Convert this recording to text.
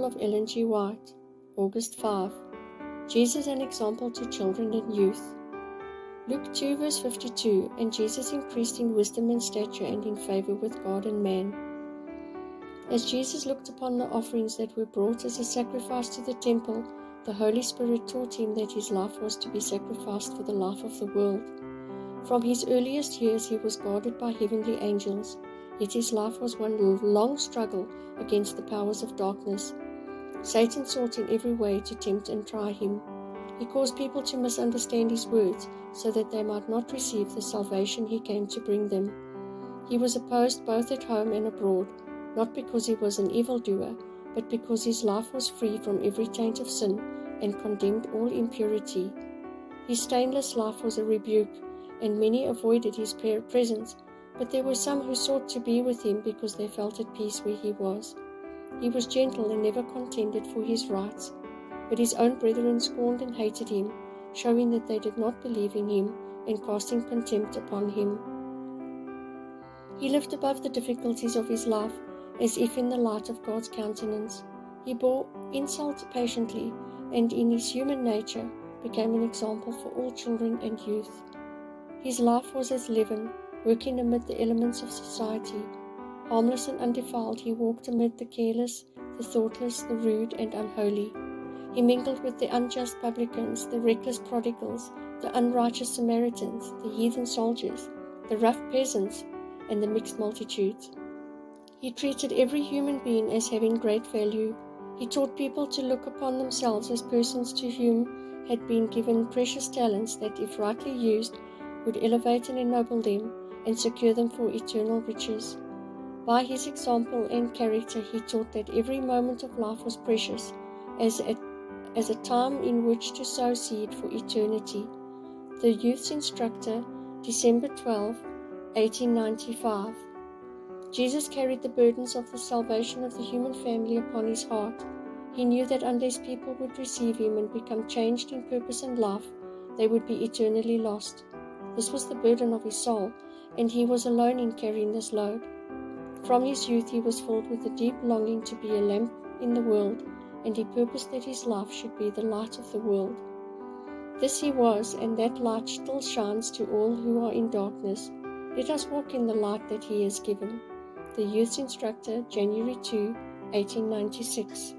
of Ellen G. White, August 5. Jesus an example to children and youth. Luke 2 verse 52, and Jesus increased in wisdom and stature and in favor with God and man. As Jesus looked upon the offerings that were brought as a sacrifice to the temple, the Holy Spirit taught him that his life was to be sacrificed for the life of the world. From his earliest years he was guarded by heavenly angels, yet his life was one long struggle against the powers of darkness. Satan sought in every way to tempt and try him. He caused people to misunderstand his words so that they might not receive the salvation he came to bring them. He was opposed both at home and abroad, not because he was an evildoer, but because his life was free from every taint of sin and condemned all impurity. His stainless life was a rebuke, and many avoided his presence, but there were some who sought to be with him because they felt at peace where he was. He was gentle and never contended for his rights, but his own brethren scorned and hated him, showing that they did not believe in him and casting contempt upon him. He lived above the difficulties of his life, as if in the light of God's countenance. He bore insult patiently, and in his human nature became an example for all children and youth. His life was as leaven, working amid the elements of society. Harmless and undefiled, he walked amid the careless, the thoughtless, the rude and unholy. He mingled with the unjust publicans, the reckless prodigals, the unrighteous Samaritans, the heathen soldiers, the rough peasants, and the mixed multitudes. He treated every human being as having great value. He taught people to look upon themselves as persons to whom had been given precious talents that, if rightly used, would elevate and ennoble them and secure them for eternal riches. By his example and character, he taught that every moment of life was precious, as a time in which to sow seed for eternity. The Youth's Instructor, December 12, 1895. Jesus carried the burdens of the salvation of the human family upon his heart. He knew that unless people would receive him and become changed in purpose and life, they would be eternally lost. This was the burden of his soul, and he was alone in carrying this load. From his youth he was filled with a deep longing to be a lamp in the world, and he purposed that his life should be the light of the world. This he was, and that light still shines to all who are in darkness. Let us walk in the light that he has given. The Youth's Instructor, January 2, 1896.